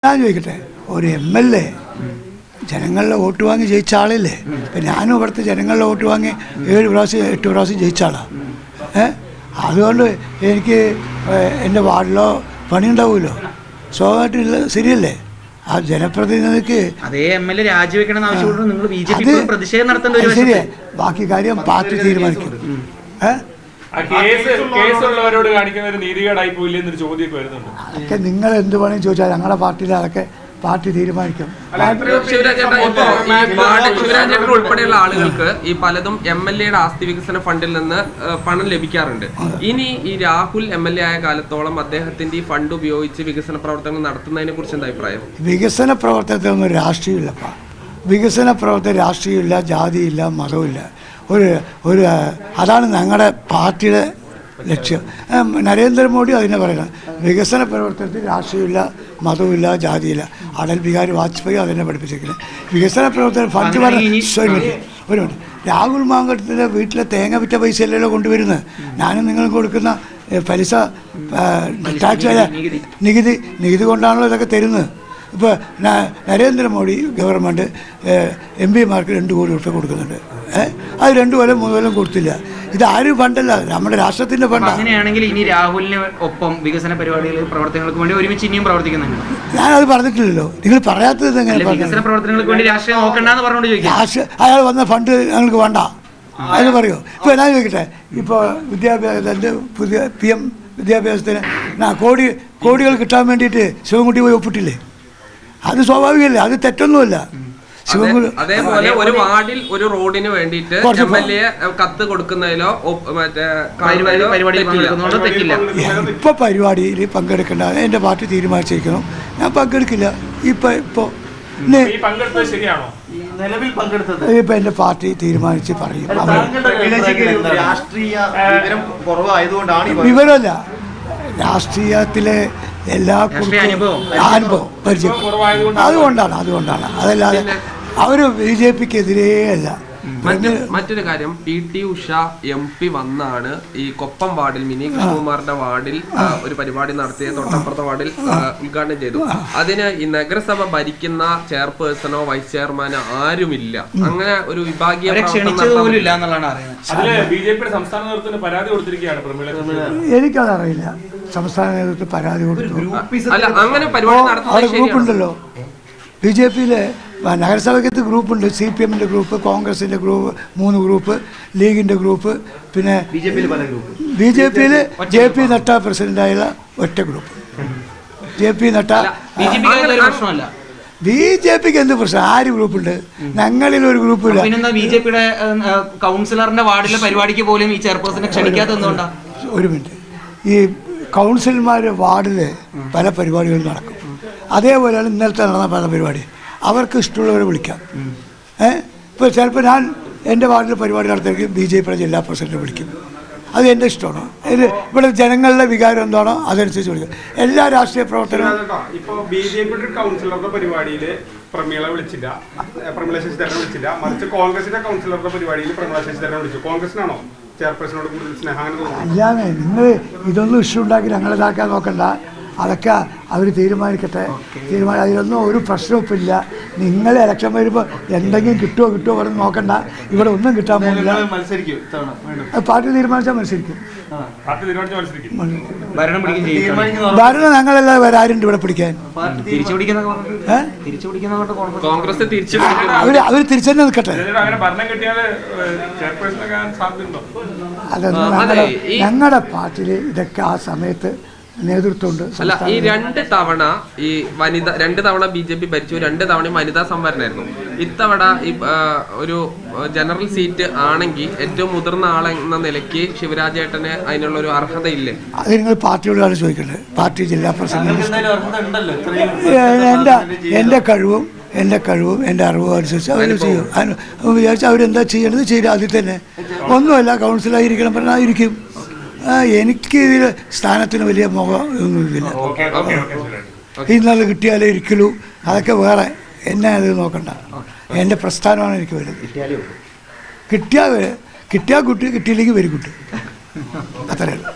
ഞാൻ ചോദിക്കട്ടെ, ഒരു MLA ജനങ്ങളുടെ വോട്ട് വാങ്ങി ജയിച്ച ആളല്ലേ? ഇപ്പം ഞാനും ഇവിടുത്തെ ജനങ്ങളുടെ വോട്ട് വാങ്ങി 7 പ്രാവശ്യം 8 പ്രാവശ്യം ജയിച്ച ആളാണ്. അതുകൊണ്ട് എനിക്ക് എൻ്റെ വാർഡിലോ പണിയുണ്ടാവുമല്ലോ, സ്വാഭാവികമായിട്ടില്ല. ശരിയല്ലേ? ആ ജനപ്രതിനിധിക്ക് ശരിയാ, ബാക്കി കാര്യം പാർട്ടി തീരുമാനിക്കും. അതൊക്കെ നിങ്ങൾ എന്ത് വേണമെങ്കിൽ ചോദിച്ചാൽ ഞങ്ങളുടെ പാർട്ടിയിൽ അതൊക്കെ പാർട്ടി തീരുമാനിക്കും. ഉൾപ്പെടെയുള്ള ആളുകൾക്ക് ഈ പലതും MLA-യുടെ ആസ്തി വികസന ഫണ്ടിൽ നിന്ന് പണം ലഭിക്കാറുണ്ട്. ഇനി ഈ രാഹുൽ MLA ആയ കാലത്തോളം അദ്ദേഹത്തിന്റെ ഈ ഫണ്ട് ഉപയോഗിച്ച് വികസന പ്രവർത്തനങ്ങൾ നടത്തുന്നതിനെ കുറിച്ച് എന്താ അഭിപ്രായം? വികസന പ്രവർത്തനത്തിനൊന്നും രാഷ്ട്രീയമില്ലപ്പാ. വികസന പ്രവർത്തനം രാഷ്ട്രീയമില്ല, ജാതിയില്ല, മതവുമില്ല. ഒരു അതാണ് ഞങ്ങളുടെ പാർട്ടിയുടെ ലക്ഷ്യം. നരേന്ദ്രമോദി അതിനെ പറയുന്നത്. വികസന പ്രവർത്തനത്തിൽ രാഷ്ട്രീയമില്ല, മതവുമില്ല, ജാതിയില്ല. അടൽ ബിഹാരി വാജ്പേയി അതിനെ പഠിപ്പിച്ചിരിക്കുന്നത്. വികസന പ്രവർത്തനം ഫണ്ട് ഒരു മിനിറ്റ്, രാഹുൽ മാങ്കടത്തിൻ്റെ വീട്ടിലെ തേങ്ങ വിറ്റ പൈസയല്ലല്ലോ കൊണ്ടുവരുന്നത്. ഞാനും നിങ്ങൾ കൊടുക്കുന്ന പലിശ ടാക്സ് നികുതി കൊണ്ടാണല്ലോ ഇതൊക്കെ തരുന്നത്. ഇപ്പോൾ നരേന്ദ്രമോദി ഗവൺമെൻറ് MP-മാർക്ക് 2 കോടി രൂപ കൊടുക്കുന്നുണ്ട്. അത് 2 കൊല്ലം 3 കൊല്ലം കൊടുത്തില്ല. ഇത് ആരും ഫണ്ടല്ല, നമ്മുടെ രാഷ്ട്രത്തിൻ്റെ ഫണ്ടാണ്. അങ്ങനെയാണെങ്കിൽ ഇനി രാഹുലിന് ഒപ്പം വികസന പരിപാടികൾ പ്രവർത്തനങ്ങൾക്ക് വേണ്ടി ഒരുമിച്ച് ഇനിയും പ്രവർത്തിക്കുന്നുണ്ട്. ഞാനത് പറഞ്ഞിട്ടില്ലല്ലോ. നിങ്ങൾ പറയാത്തത് എങ്ങനെ? വികസന പ്രവർത്തനങ്ങൾക്ക് വേണ്ടി രാഷ്ട്രീയം നോക്കണ്ടെന്ന് പറഞ്ഞുകൊണ്ട് ചോദിക്കാം. അയാൾ വന്ന ഫണ്ട് ഞങ്ങൾക്ക് വേണ്ട എന്ന് പറയുമോ? ഇപ്പോൾ ഞാൻ ചോദിക്കട്ടെ, ഇപ്പോൾ വിദ്യാഭ്യാസത്തിൻ്റെ പുതിയ PM വിദ്യാഭ്യാസത്തിന് കോടികൾ കിട്ടാൻ വേണ്ടിയിട്ട് ശിവൻകുട്ടി പോയി ഒപ്പിട്ടില്ലേ? അത് സ്വാഭാവികമല്ലേ? അത് തെറ്റൊന്നുമല്ല. അതേപോലെ ഒരു വാർഡിൽ ഒരു റോഡിന് വേണ്ടിയിട്ട് MLA കത്ത് കൊടുക്കുന്നതിലോ ഇപ്പൊ പരിപാടിയിൽ പങ്കെടുക്കേണ്ട എൻ്റെ പാർട്ടി തീരുമാനിച്ചിരിക്കുന്നു. ഞാൻ പങ്കെടുക്കില്ല. ഇപ്പൊ എൻ്റെ പാർട്ടി തീരുമാനിച്ച് പറയും. വിവരമല്ല, രാഷ്ട്രീയത്തിലെ എല്ലാ അനുഭവം പരിചയം അതുകൊണ്ടാണ്. അതല്ലാതെ അവർ BJP-ക്കെതിരേ അല്ല. മറ്റൊരു കാര്യം, PT ഉഷ MP വന്നാണ് ഈ കൊപ്പം വാർഡിൽ മിനി കൃഷ്ണകുമാറിന്റെ വാർഡിൽ ഒരു പരിപാടി നടത്തിയ തൊട്ടപ്പുറത്തെ വാർഡിൽ ഉദ്ഘാടനം ചെയ്തു. അതിന് ഈ നഗരസഭ ഭരിക്കുന്ന ചെയർപേഴ്സണോ വൈസ് ചെയർമാനോ ആരുമില്ല. അങ്ങനെ ഒരു വിഭാഗീയ എനിക്കതറിയില്ല. സംസ്ഥാന നേതൃത്വത്തിൽ പരാതി കൊടുത്തു. അങ്ങനെ പരിപാടി അവിടെ ഗ്രൂപ്പുണ്ടല്ലോ. BJP-യിലെ നഗരസഭയ്ക്കകത്ത് ഗ്രൂപ്പുണ്ട്. CPM-ൻ്റെ ഗ്രൂപ്പ്, കോൺഗ്രസിൻ്റെ ഗ്രൂപ്പ്, 3 ഗ്രൂപ്പ്, ലീഗിൻ്റെ ഗ്രൂപ്പ്, പിന്നെ BJP-യിൽ JP നട്ട പ്രസിഡൻ്റായുള്ള ഒറ്റ ഗ്രൂപ്പ്. JP നട്ട. BJP-ക്ക് എന്ത് പ്രശ്നം? 6 ഗ്രൂപ്പുണ്ട്. ഞങ്ങളിൽ ഒരു ഗ്രൂപ്പില്ല. BJP-യുടെ കൗൺസിലറിന്റെ വാർഡിലെ പരിപാടിക്ക് പോലും ഈ ചെയർപേഴ്സണെ ക്ഷണിക്കാത്ത എന്തുകൊണ്ടാണ്? ഒരു മിനിറ്റ്, ഈ കൗൺസിലർമാർ വാർഡിൽ പല പരിപാടികളും നടക്കും. അതേപോലെയാണ് ഇന്നലത്തെ നടന്ന പല പരിപാടി. അവർക്ക് ഇഷ്ടമുള്ളവരെ വിളിക്കാം. ഇപ്പോൾ ചിലപ്പോൾ ഞാൻ എൻ്റെ വാർഡിൽ പരിപാടി നടത്തിയെങ്കിൽ BJP-യുടെ ജില്ലാ പ്രസിഡന്റ് വിളിക്കും. അത് എൻ്റെ ഇഷ്ടമാണ്. ഇവിടെ ജനങ്ങളുടെ വികാരം എന്താണോ അതനുസരിച്ച് വിളിക്കും. എല്ലാ രാഷ്ട്രീയ പ്രവർത്തനവും ഇപ്പോൾ BJP-യുടെ കൗൺസിലറുടെ പരിപാടിയിൽ പ്രമീള വിളിച്ചില്ല, പ്രമീള ശശിധരനെ വിളിച്ചില്ല. മറിച്ച് കോൺഗ്രസിന്റെ കൗൺസിലറുടെ പരിപാടിയിൽ പ്രമീള ശശിധരനെ വിളിച്ചു. കോൺഗ്രസിനാണോ ചെയർപേഴ്സണോട് കൂടുതൽ സ്നേഹം? അല്ലാതെ നിങ്ങൾ ഇതൊന്നും ഇഷ്യൂ ഉണ്ടാക്കി ഞങ്ങളിതാക്കാൻ നോക്കണ്ട. അതൊക്കെ അവർ തീരുമാനിക്കട്ടെ. അതിലൊന്നും ഒരു പ്രശ്നവും ഇല്ല. നിങ്ങൾ ഇലക്ഷൻ വരുമ്പോൾ എന്തെങ്കിലും കിട്ടുമോ പറഞ്ഞ് നോക്കണ്ട. ഇവിടെ ഒന്നും കിട്ടാൻ പോകുന്നില്ല. പാർട്ടി തീരുമാനിച്ചാൽ മത്സരിക്കും. ഭരണം ഞങ്ങളെല്ലാം ആരുണ്ട് ഇവിടെ പിടിക്കാൻ? അവർ തിരിച്ചെന്നെ നിൽക്കട്ടെ. അതൊന്നും ഞങ്ങളുടെ പാർട്ടിയിൽ ഇതൊക്കെ ആ സമയത്ത് നേതൃത്വമുണ്ട്. അല്ല, ഈ 2 തവണ ഈ വനിത 2 തവണ BJP ഭരിച്ചു. 2 തവണയും വനിതാ സംവരണമായിരുന്നു. ഇത്തവണ ഈ ഒരു ജനറൽ സീറ്റ് ആണെങ്കിൽ ഏറ്റവും മുതിർന്ന ആളെന്ന നിലയ്ക്ക് ശിവരാജേട്ടന് അതിനുള്ള ഒരു അർഹത ഇല്ലേ? അത് നിങ്ങൾ പാർട്ടിയോടാണ് ചോദിക്കേണ്ടത്. പാർട്ടി ജില്ലാ പ്രസിഡന്റ് എൻ്റെ കഴിവും എൻ്റെ അറിവും അനുസരിച്ച് അവർ ചെയ്യും. വിചാരിച്ചാൽ അവരെന്താ ചെയ്യേണ്ടത് ചെയ്യും. അതിൽ തന്നെ ഒന്നുമല്ല, കൗൺസിലായിരിക്കണം പറഞ്ഞാൽ ആയിരിക്കും. എനിക്ക് ഇതിൽ സ്ഥാനത്തിന് വലിയ ഒന്നുമില്ല. ഇന്നത് കിട്ടിയാലേ ഇരിക്കലൂ, അതൊക്കെ വേറെ. എന്നെ അത് നോക്കണ്ട. എൻ്റെ പ്രസ്ഥാനമാണ് എനിക്ക് വലുത്. കിട്ടിയാൽ കുട്ടി, കിട്ടിയില്ലെങ്കിൽ വെരി ഗുഡ്. അത്രയേ ഉള്ളൂ.